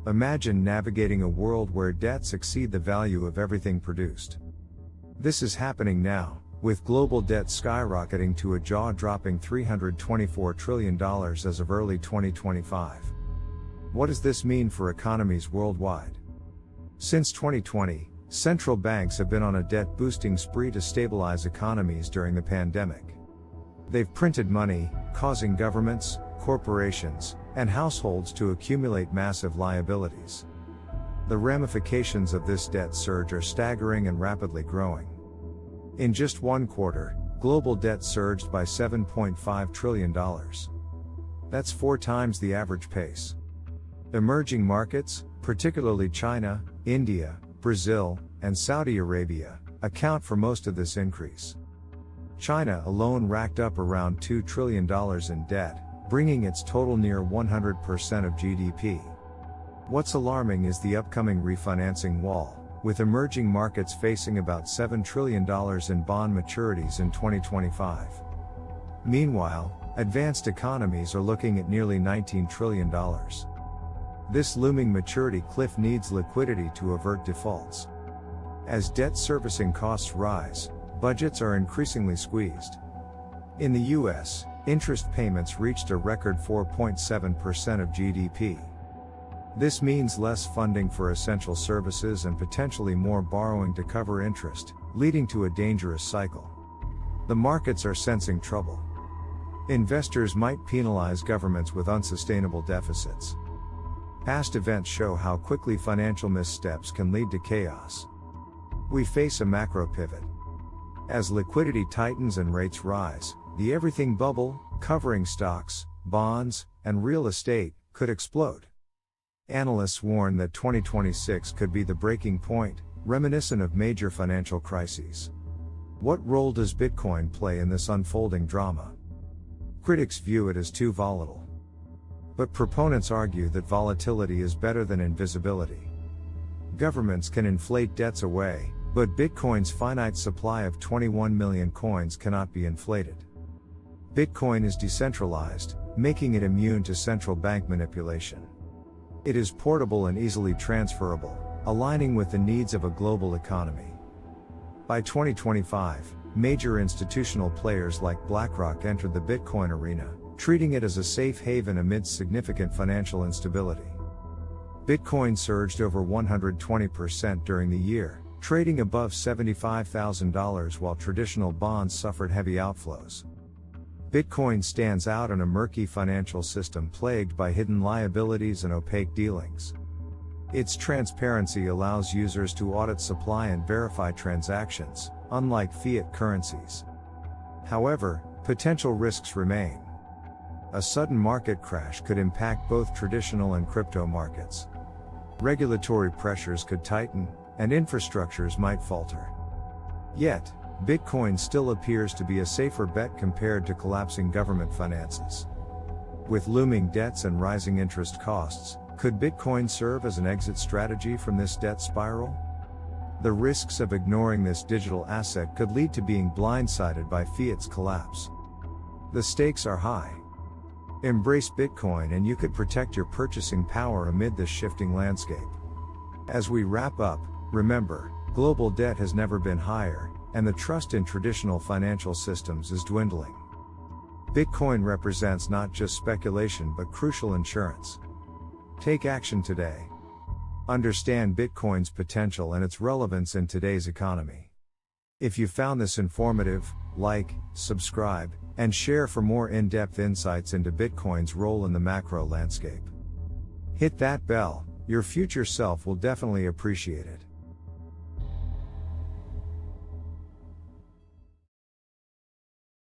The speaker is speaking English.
Imagine navigating a world where debts exceed the value of everything produced. This is happening now, with global debt skyrocketing to a jaw-dropping $324 trillion as of early 2025. What does this mean for economies worldwide? Since 2020, central banks have been on a debt-boosting spree to stabilize economies during the pandemic. They've printed money, causing governments, corporations, and households to accumulate massive liabilities. The ramifications of this debt surge are staggering and rapidly growing. In just one quarter, global debt surged by $7.5 trillion. That's 4 times the average pace. Emerging markets, particularly China, India, Brazil, and Saudi Arabia, account for most of this increase. China alone racked up around $2 trillion in debt, bringing its total near 100% of GDP. What's alarming is the upcoming refinancing wall, with emerging markets facing about $7 trillion in bond maturities in 2025. Meanwhile, advanced economies are looking at nearly $19 trillion. This looming maturity cliff needs liquidity to avert defaults. As debt servicing costs rise, budgets are increasingly squeezed. In the US, interest payments reached a record 4.7% of GDP. This means less funding for essential services and potentially more borrowing to cover interest, leading to a dangerous cycle. The markets are sensing trouble. Investors might penalize governments with unsustainable deficits. Past events show how quickly financial missteps can lead to chaos. We face a macro pivot. As liquidity tightens and rates rise, the everything bubble, covering stocks, bonds, and real estate, could explode. Analysts warn that 2026 could be the breaking point, reminiscent of major financial crises. What role does Bitcoin play in this unfolding drama? Critics view it as too volatile. But proponents argue that volatility is better than invisibility. Governments can inflate debts away, but Bitcoin's finite supply of 21 million coins cannot be inflated. Bitcoin is decentralized, making it immune to central bank manipulation. It is portable and easily transferable, aligning with the needs of a global economy. By 2025, major institutional players like BlackRock entered the Bitcoin arena, treating it as a safe haven amidst significant financial instability. Bitcoin surged over 120% during the year, trading above $75,000 while traditional bonds suffered heavy outflows. Bitcoin stands out in a murky financial system plagued by hidden liabilities and opaque dealings. Its transparency allows users to audit supply and verify transactions, unlike fiat currencies. However, potential risks remain. A sudden market crash could impact both traditional and crypto markets. Regulatory pressures could tighten, and infrastructures might falter. Yet, Bitcoin still appears to be a safer bet compared to collapsing government finances. With looming debts and rising interest costs, could Bitcoin serve as an exit strategy from this debt spiral? The risks of ignoring this digital asset could lead to being blindsided by fiat's collapse. The stakes are high. Embrace Bitcoin and you could protect your purchasing power amid this shifting landscape. As we wrap up, remember, global debt has never been higher, and the trust in traditional financial systems is dwindling. Bitcoin represents not just speculation but crucial insurance. Take action today. Understand Bitcoin's potential and its relevance in today's economy. If you found this informative, like, subscribe, and share for more in-depth insights into Bitcoin's role in the macro landscape. Hit that bell, your future self will definitely appreciate it.